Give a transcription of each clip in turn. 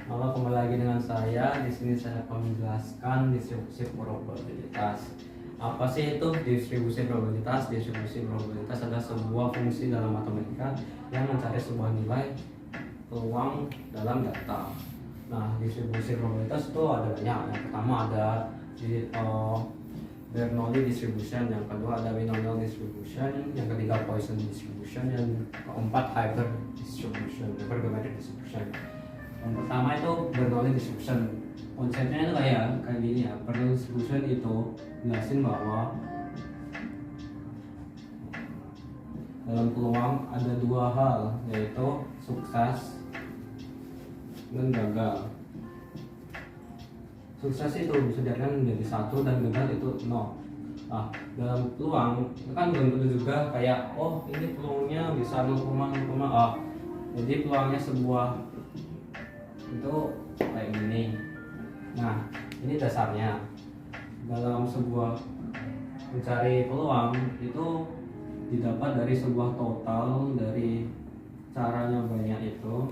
Halo, kembali lagi dengan saya. Di sini saya akan menjelaskan distribusi probabilitas. Apa sih itu distribusi probabilitas? Distribusi probabilitas adalah sebuah fungsi dalam matematika yang mencari sebuah nilai peluang dalam data. Nah, distribusi probabilitas itu ada banyak. Yang pertama ada Bernoulli distribution, yang kedua ada binomial distribution, yang ketiga Poisson distribution, yang keempat Hilbert distribution, Hilbert distribution. Yang pertama itu Bernoulli distribution. Konsepnya itu kayak gini ya. Bernoulli distribution itu jelasin bahwa dalam peluang ada dua hal, yaitu sukses dan gagal. Sukses itu bisa dikatakan menjadi 1 dan gagal itu 0. Nah, dalam peluang itu kan belum tentu juga kayak ini peluangnya bisa 0,0. Jadi peluangnya sebuah itu kayak gini. Nah, ini dasarnya. Dalam sebuah mencari peluang itu didapat dari sebuah total dari caranya banyak itu.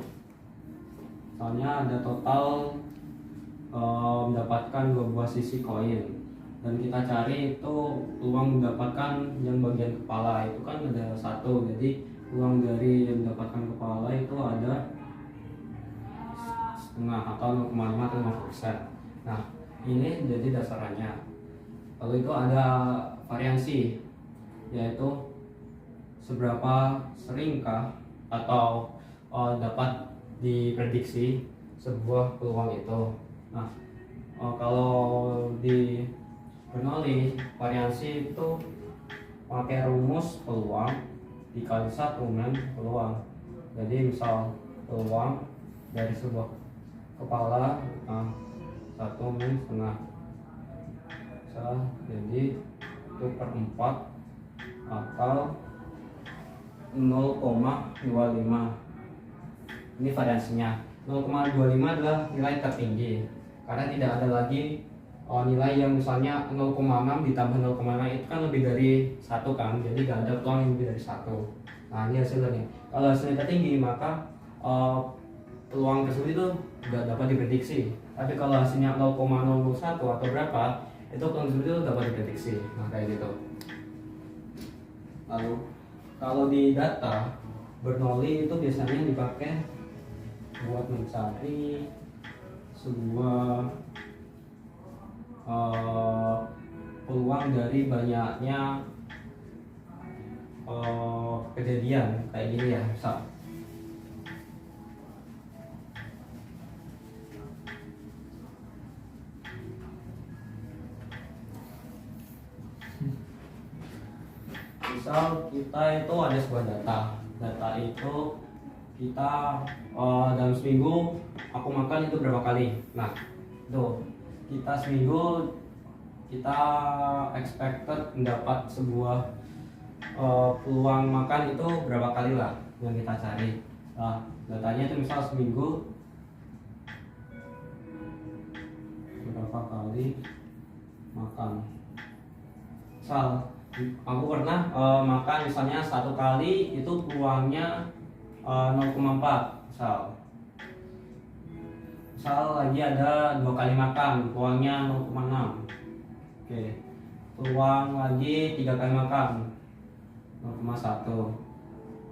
Soalnya ada total mendapatkan 2 buah sisi koin, dan kita cari itu peluang mendapatkan yang bagian kepala itu kan ada 1, jadi peluang dari yang mendapatkan kepala itu ada setengah atau 0,5 atau 5%. Nah, ini jadi dasarnya. Lalu itu ada variansi, yaitu seberapa seringkah atau dapat diprediksi sebuah peluang itu. Nah, kalau di Bernoulli variansi itu pakai rumus peluang dikali 1 peluang. Jadi misal peluang dari sebuah kepala 1 setengah. Jadi itu per 4 atau 0,25. Ini variansinya. 0,25 adalah nilai tertinggi, karena tidak ada lagi nilai yang misalnya 0,6 ditambah 0,5 itu kan lebih dari 1 kan, jadi gak ada peluang yang lebih dari 1. Nah, ini hasilnya. Kalau hasilnya tertinggi maka peluang tersebut itu tidak dapat diprediksi. Tapi kalau hasilnya 0,01 atau berapa, itu peluang tersebut itu dapat diprediksi. Nah, kayak gitu. Lalu kalau di data, Bernoulli itu biasanya dipakai buat mencari sebuah peluang dari banyaknya kejadian kayak gini ya. Misal kita itu ada sebuah data itu kita dalam seminggu aku makan itu berapa kali. Nah, itu kita seminggu kita expected mendapat sebuah peluang makan itu berapa kali lah yang kita cari. Nah, datanya itu misal seminggu berapa kali makan. Misal aku pernah makan misalnya 1 kali itu peluangnya 0,4 misal lagi ada 2 kali makan peluangnya 0,6. Oke, peluang lagi 3 kali makan 0,1.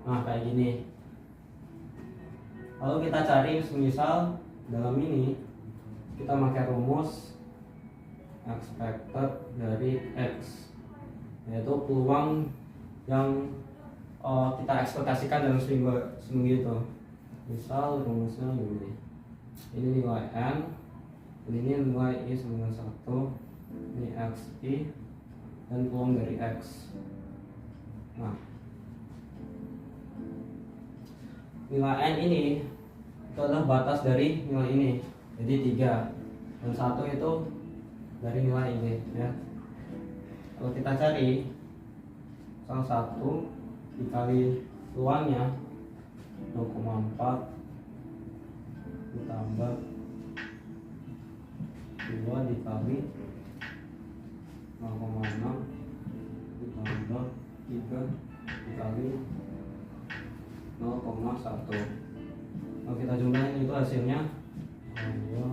Nah, kayak gini. Lalu kita cari misal dalam ini kita pakai rumus expected dari X, yaitu peluang yang kita ekspektasikan dalam seminggu itu. Misal rumusnya gini, ini nilai N, ini nilai I sama 1, ini XI, dan peluang dari X. Nah, nilai N ini itu adalah batas dari nilai ini, jadi 3, dan 1 itu dari nilai ini ya. Kalau kita cari salah 1 dikali peluangnya 0,4 ditambah 2 dikali 0,6 ditambah 3 dikali 0,1. Kalau kita jumlahin itu hasilnya Saya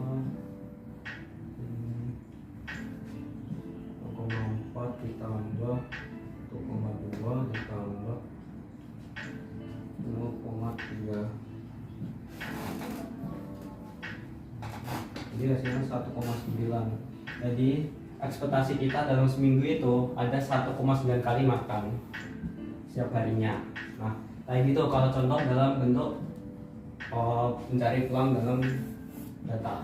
0,4 ditambah 1,2 ditambah 0,3, jadi hasilnya 1,9. Jadi ekspektasi kita dalam seminggu itu ada 1,9 kali makan setiap harinya. Nah, kayak gitu kalau contoh dalam bentuk mencari peluang dalam data.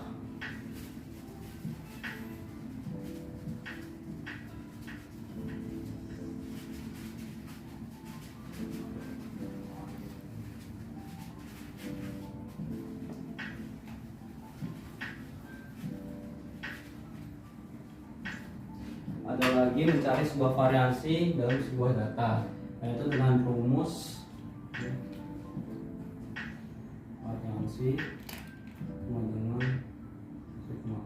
Ada lagi mencari sebuah variansi dalam sebuah data, yaitu dengan rumus variansi sama dengan sigma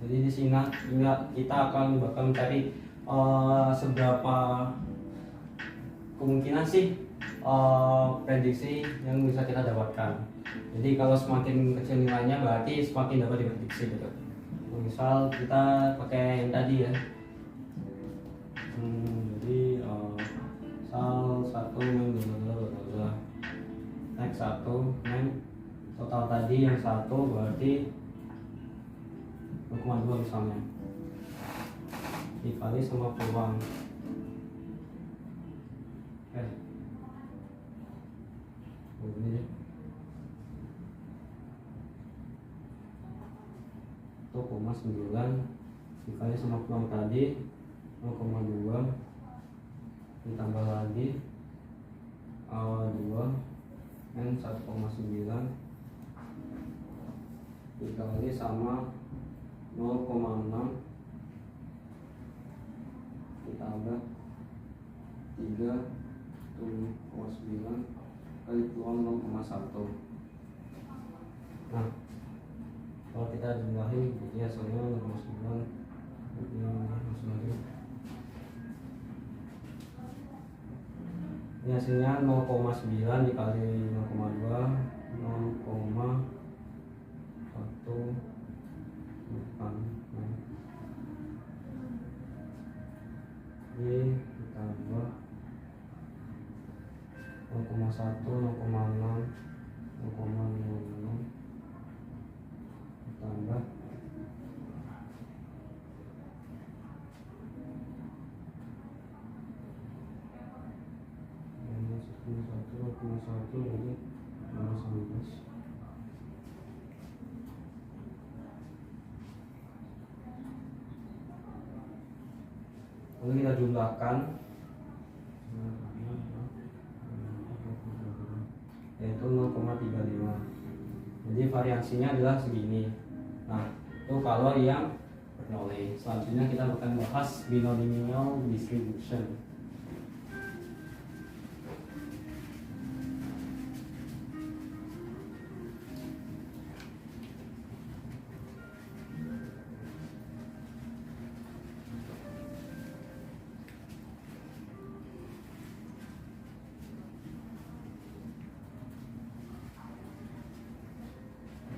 Jadi di sini kita akan bakal mencari seberapa kemungkinan sih prediksi yang bisa kita dapatkan. Jadi kalau semakin kecil nilainya berarti semakin dapat diprediksi gitu. Misal kita pakai yang tadi ya. Jadi misal 1 naik 1 total tadi yang 1 berarti 0,2 misalnya dikali sama peluang ini 1,9 dikali sama peluang tadi 0,2 ditambah lagi 2 N 1,9 dikali sama 0,6 ditambah 3,9 kali peluang 0,1. Nah, kalau kita jumlahin jadi hasilnya 0,9 ini hasilnya 0,9 dikali 0,2 0,1 ditambah 0,1 0,6 0,06 ditambah 0,1 jadi 0,19. Lalu kita jumlahkan yaitu 0,35. Jadi variansinya adalah segini. Nah, itu kalau yang Bernoulli. Selanjutnya kita akan bahas binomial distribution.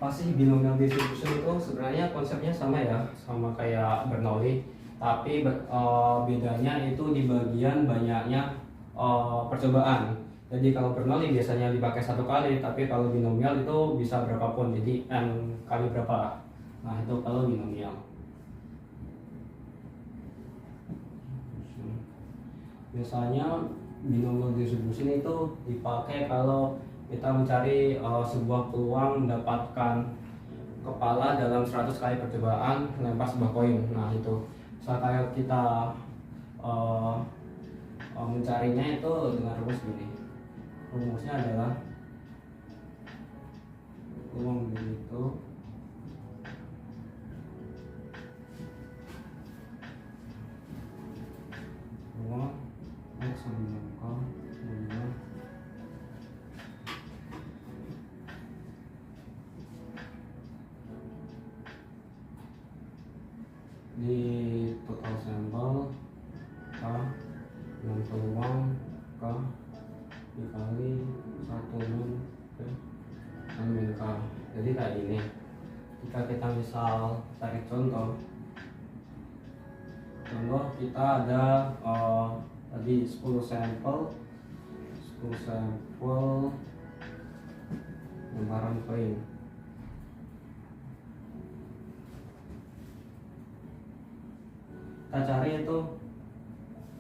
Pasti binomial distribution itu sebenarnya konsepnya sama ya, sama kayak Bernoulli, tapi bedanya itu di bagian banyaknya percobaan. Jadi kalau Bernoulli biasanya dipakai 1 kali, tapi kalau binomial itu bisa berapapun, jadi n kali berapa. Nah, itu kalau binomial. Biasanya binomial distribution itu dipakai kalau kita mencari sebuah peluang mendapatkan kepala dalam 100 kali percobaan melempar sebuah koin. Nah, itu saat kayak kita mencarinya itu dengan rumus gini. Rumusnya adalah peluang begitu peluang X sama di total sampel K dengan peluang K dikali 1 min P dan min K. Jadi kayak ini. Jika kita misal tarik contoh kita ada tadi 10 sampel lembaran koin. Kita cari itu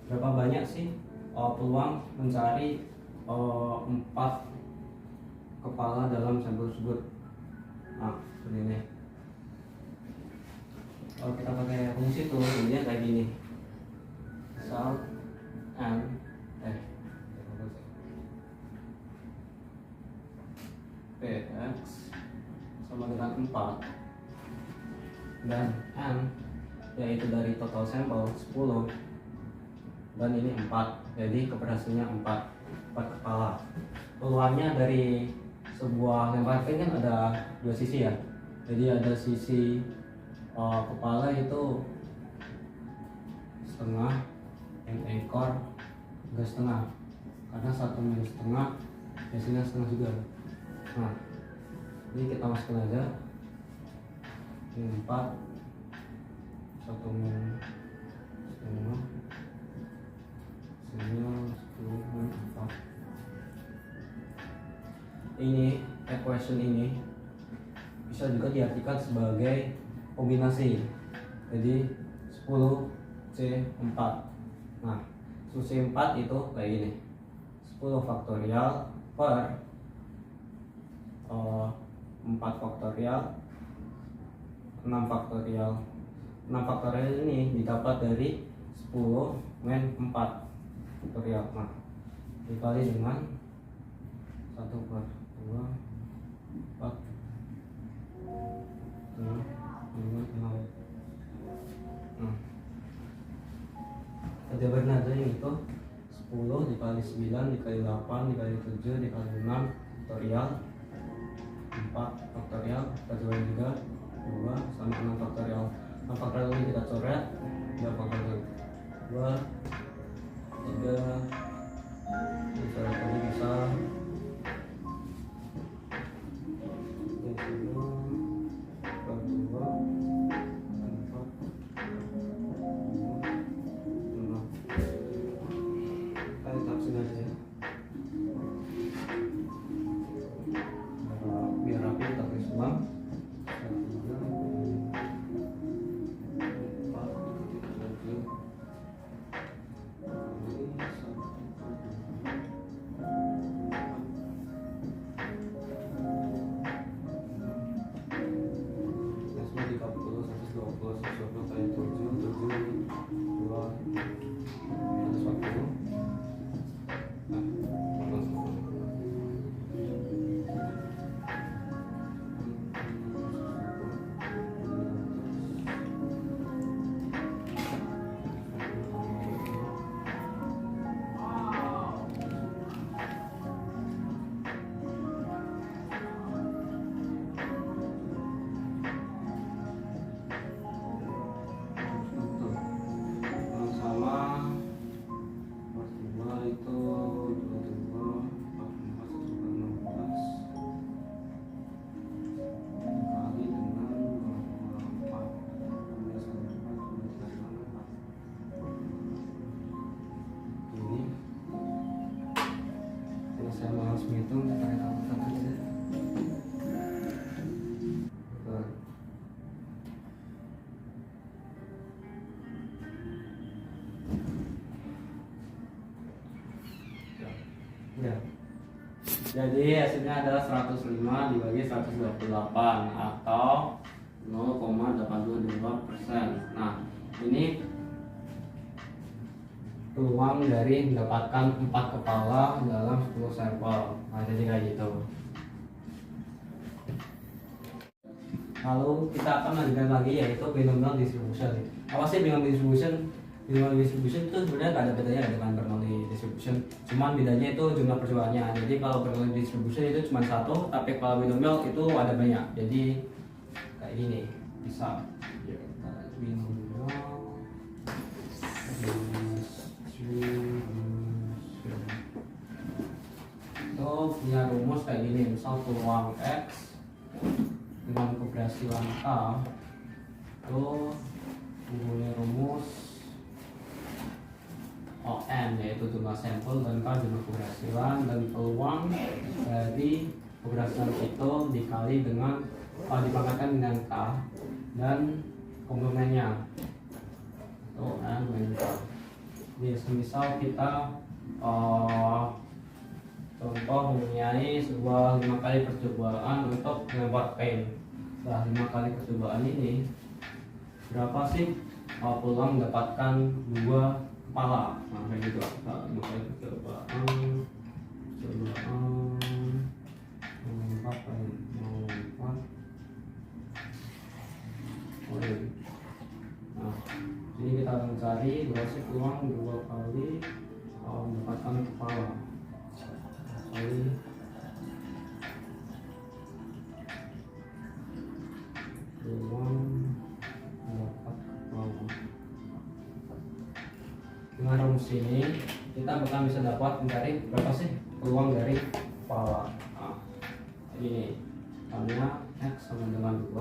berapa banyak sih peluang mencari 4 kepala dalam sampel tersebut. Nah, seperti ini. Kalau kita pakai fungsi tuh jadinya kayak gini. Misal n px sama dengan 4 dan n yaitu dari total sampel 10 dan ini 4, jadi keberhasilannya 4 kepala. Peluangnya dari sebuah lempar koin kan ada 2 sisi ya, jadi ada sisi kepala itu setengah, yang ekor enggak setengah, karena 1 min setengah biasanya setengah juga. Nah, ini kita masukkan aja ini 4, 1 min setengah, sininya 10 min 4. Ini equation ini bisa juga diartikan sebagai kombinasi, jadi 10C4. Nah, 10C4 itu kayak gini, 10 faktorial per 4 faktorial 6 faktorial. 6 faktorial ini didapat dari 10 min 4 faktorial. Nah, dikali dengan 1 per 2 4 5 6. Nah, kita jabarin aja yang itu 10 dikali 9 dikali 8 dikali 7 dikali 6 faktorial 4 faktorial, kita jabarin juga 2 sama 6 faktorial. 6 faktorial ini kita coret 2 faktorial 2 3 coret tadi bisa 3. Jadi hasilnya adalah 105 dibagi 128 atau 0,82%. Nah, ini peluang dari mendapatkan 4 kepala dalam 10 sampel. Nah, jadi kayak gitu. Lalu kita akan lanjutkan lagi yaitu binomial distribution. Apa sih binomial distribution? Binomial distribution itu sebenarnya nggak ada bedanya dengan Bernoulli distribution. Cuman bedanya itu jumlah percobaannya. Jadi kalau Bernoulli distribution itu cuma satu, tapi kalau binomial itu ada banyak. Jadi kayak gini bisa binomial punya rumus kayak gini, misal peluang X dengan keberhasilan K itu mempunyai rumus ON, yaitu jumlah sampel, dan K jumlah keberhasilan, dan peluang dari keberhasilan itu dikali dengan dipangkatkan dengan K dan komplemennya itu N dengan K. Jadi misal kita contoh mempunyai sebuah 5 kali percobaan untuk melempar paint. Nah, 5 kali percobaan ini berapa sih peluang mendapatkan 2 kepala? Nah, kayak gitu. Nah, 5 kali percobaan melempar paint. Nah, jadi kita akan mencari berapa sih peluang 2 kali mendapatkan kepala. Kali peluang mendapat kepala. Dengan rumus ini kita bakal bisa dapat mencari berapa sih peluang dari kepala. Nah, ini misalnya X sama dengan 2,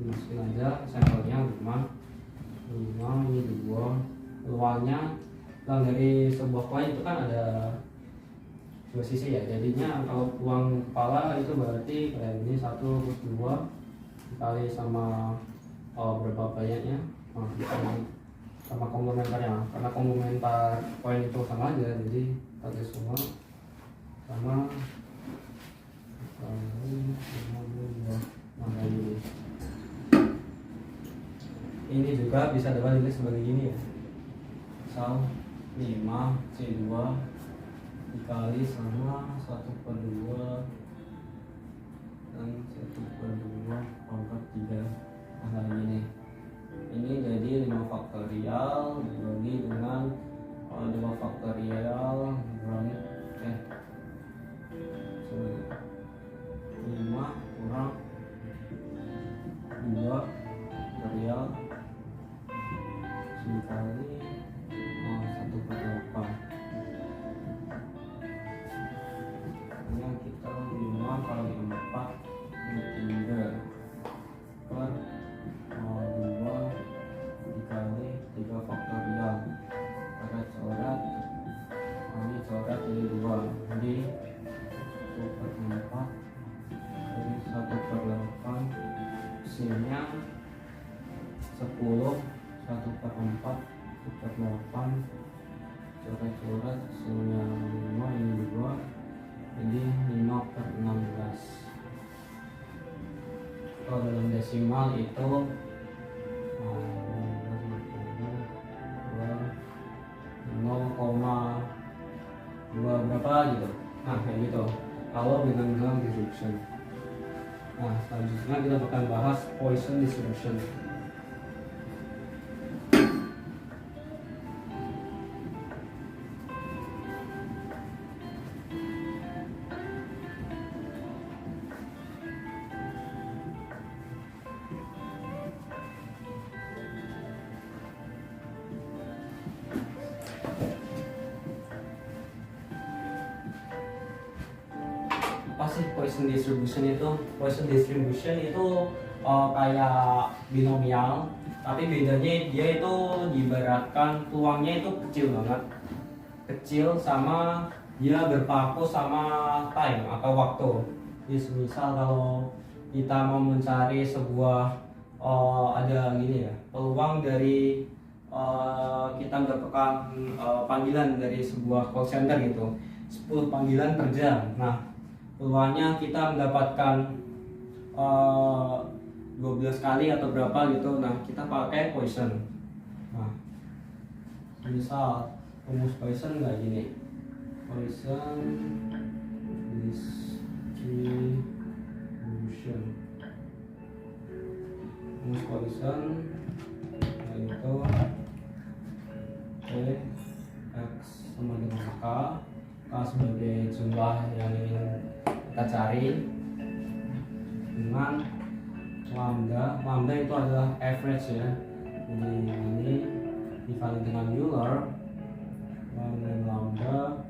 dimasukin aja sampelnya 5 ini 2. Peluangnya dari sebuah koin itu kan ada 2 sisi ya, jadinya kalau peluang kepala itu berarti kayak ini 1 plus 2 dikali sama berapa banyaknya, sama komplementarnya, karena komplementar koin itu sama aja, jadi kita semua sama ini juga bisa dapat ditulis sebagai gini ya, misal 5 C2 dikali sama 1/2 dan 1/2 pangkat 3. Nah, gini. Ini jadi 5 faktorial dibagi dengan 2 faktorial dikurangi 5 kurang 2 faktorial dikali 1/8. Ini kita 5 kali 4 3 per 2 dikali 3 faktorial. Coret-coret, ini coret jadi 2, jadi 1/4 jadi 1/8, hasilnya 10. 1/4 1/8, coret-coret hasilnya 5, ini 2, jadi 5/16. Kalau dalam desimal itu 0,2 berapa gitu. Nah, kayak gitu kalau dengan distribution. Nah, selanjutnya kita akan bahas Poisson distribution. Apa sih Poisson distribution itu? Poisson distribution itu kayak binomial, tapi bedanya dia itu diibaratkan peluangnya itu kecil banget, kecil, sama dia berpaku sama time atau waktu. Jadi misal kalau kita mau mencari sebuah ada gini ya, peluang dari kita mendapatkan panggilan dari sebuah call center gitu, 10 panggilan per jam. Nah, peluangnya kita mendapatkan 12 kali atau berapa gitu. Nah, kita pakai Poisson. Nah, misal rumus Poisson nggak gini, Poisson distribution, rumus Poisson yaitu X sama dengan K sebagai jumlah yang ingin kita cari, dengan lambda itu adalah average ya, jadi ini dikali dengan Euler dan lambda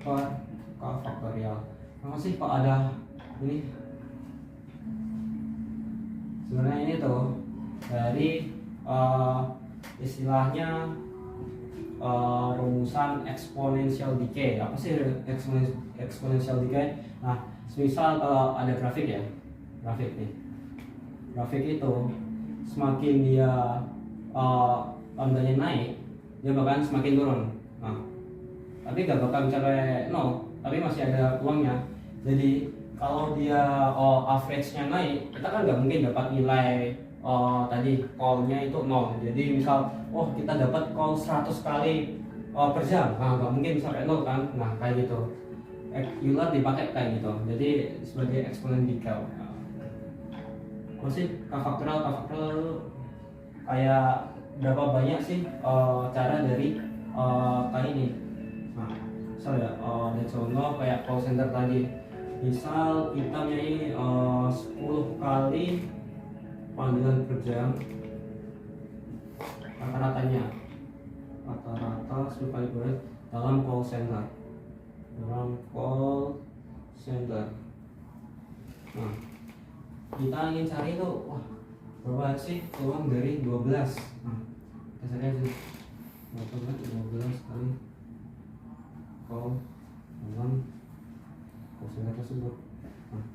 per K faktorial. Apa sih kok ada ini? Sebenarnya ini tuh dari istilahnya rumusan exponential decay. Apa sih exponential decay? Nah, misal kalau ada grafik ya, grafik nih, grafik itu semakin dia lambdanya naik, dia bahkan semakin turun. Nah, tapi gak bakal mencapai nol, tapi masih ada peluangnya. Jadi kalau dia average-nya naik, kita kan nggak mungkin dapat nilai tadi call-nya itu nol. Jadi misal kita dapat call 100 kali per jam, nah nggak mungkin sampai nol kan. Nah kayak gitu, Euler dipakai kayak gitu, jadi sebagai eksponen decay. Masih k faktoral kayak berapa banyak sih cara dari kayak ini. Nah misal ya dan contoh kayak call center tadi, misal kita punya 10 kali panggilan per jam, rata-rata 10 kali per jam dalam call center. Nah, kita ingin cari itu, berapa sih peluang dari 12. Nah, kita cari aja 12 kali call dalam call center tersebut. Nah,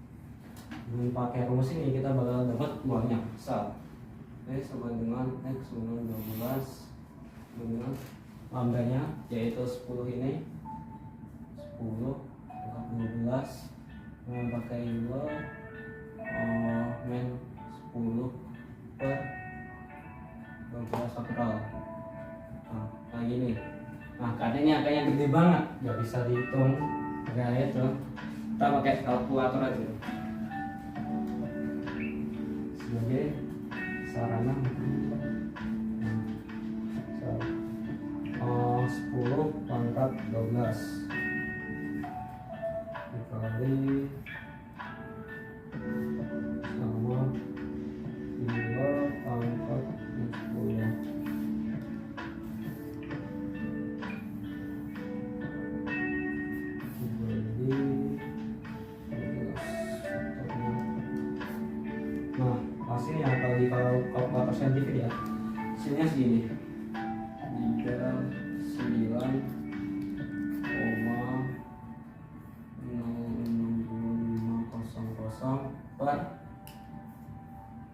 dengan pakai rumus ini kita bakal dapat peluangnya. Misal sama dengan X dengan 12 dengan lambdanya yaitu 10 ini 10 12 pakai Euler men 10 per 12 faktoral. Nah kayak gini. Nah karena ini angkanya gede banget, nggak bisa dihitung kayak itu, kita pakai kalkulator aja sebagai sarana. 10 pangkat 12 dikali sama 2 pangkat 10 dibagi 12. Nah hasilnya kalau di kalkulator saintifik ya, hasilnya segini, 39,06500 per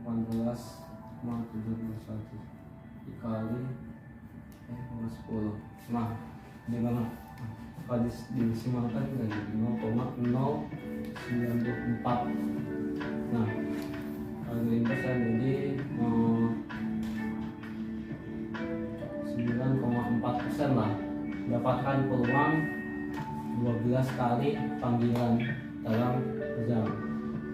18,71 dikali 10. Nah ini banget, kalau disimalkan jadi 0,094. nah kalau diinverse jadi 9,4% lah, mendapatkan peluang 12 kali panggilan dalam jam.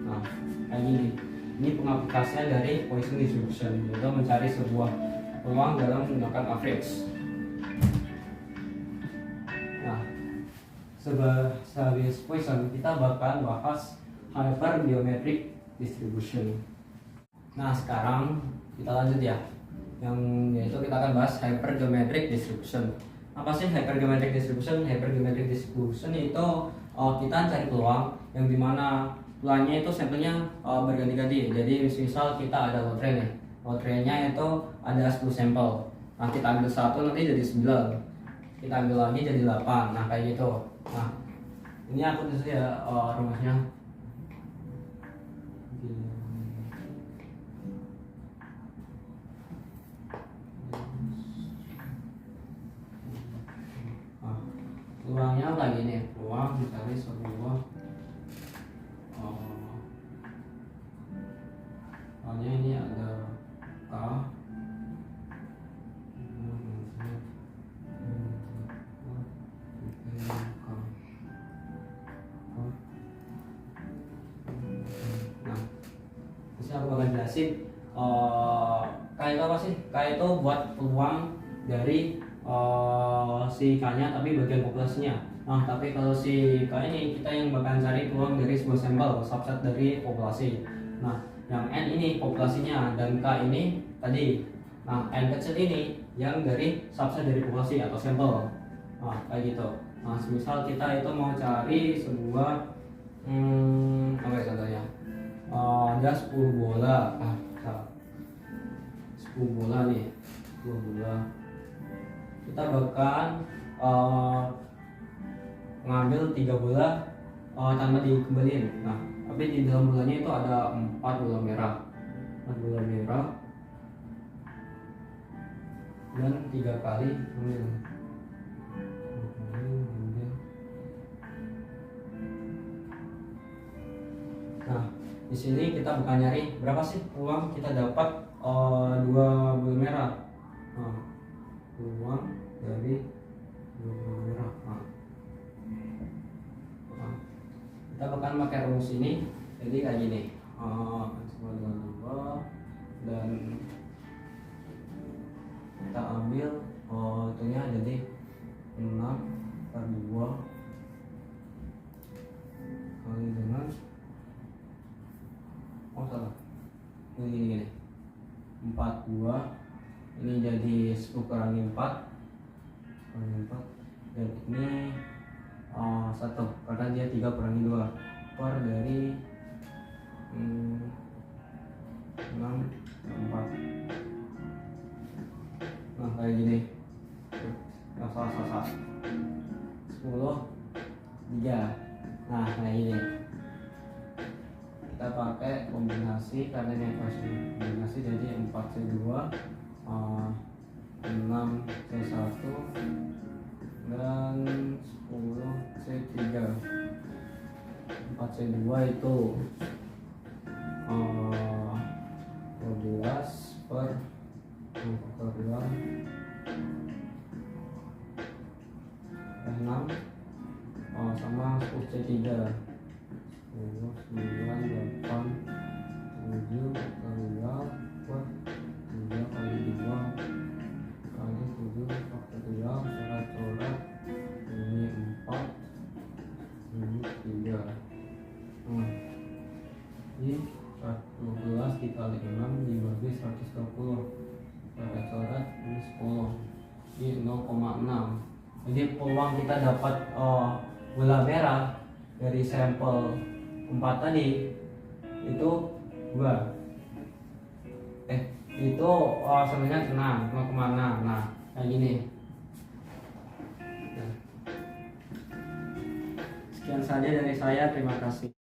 Nah kayak gini, ini pengaplikasian dari Poisson distribution, yaitu mencari sebuah peluang dalam menggunakan average. Nah sebagai Poisson kita bakal bahas hypergeometric distribution. Nah sekarang kita lanjut ya, yang yaitu kita akan bahas hypergeometric distribution. Apa sih hypergeometric distribution? Hypergeometric distribution itu kita cari peluang yang dimana peluangnya itu sampelnya berganti-ganti. Jadi misal kita ada lotre nih, lotrenya itu ada 10 sampel. Nah kita ambil 1 nanti jadi 9, kita ambil lagi jadi 8. Nah kayak gitu. Nah ini aku tulis ya rumusnya. Peluangnya lagi nih, peluang dikali sebuah soalnya ini ada K nah terus aku bakal jelasin K itu apa sih? K itu buat peluang dari si K-nya tapi bagian populasinya. Nah tapi kalau si K ini kita yang bakal cari peluang dari sebuah sampel, subset dari populasi. Nah yang N ini populasinya dan K ini tadi. Nah N kecil ini yang dari subset dari populasi atau sampel. Nah kayak gitu. Nah misal kita itu mau cari sebuah Oke, contohnya ada 10 bola. Salah. 10 bola nih, 10 bola. Kita bahkan ngambil 3 bola tanpa dikembaliin. Nah, tapi di dalam bolanya itu ada 4 bola merah, 4 bola merah, dan 3 kali ambil. Nah, di sini kita bukan nyari berapa sih uang kita dapat 2 bola merah. Nah, uang dari 2 bola merah. Nah, kita bahkan pakai rumus ini, jadi kayak gini. Coba dengan 2 dan kita ambil itunya jadi 6 per 2 kali dengan salah, ini 42, ini jadi 10 kurangi 4 dan ini 1 karena dia 3 kurangi 2 per dari 6 4. Nah, kayak gini. Nah, salah 10 3. Nah, kayak gini. Kita pakai kombinasi karena ini equation kombinasi, jadi 4C2 6C1 dan 10C3. 4C2 itu 12 per faktorial 6 sama 10C3 10, 9, 8, 7 faktorial per 3 kali 2 kali 7 faktorial coret-coret, ini 4 ini 3. Ini 11 dikali 6 dibagi 120 coret-coret, ini 10, ini 0,6. Jadi peluang kita dapat bola merah dari sampel 4 tadi itu 2, itu sebenarnya 0,6. Nah, kayak gini. Sekian saja dari saya, terima kasih.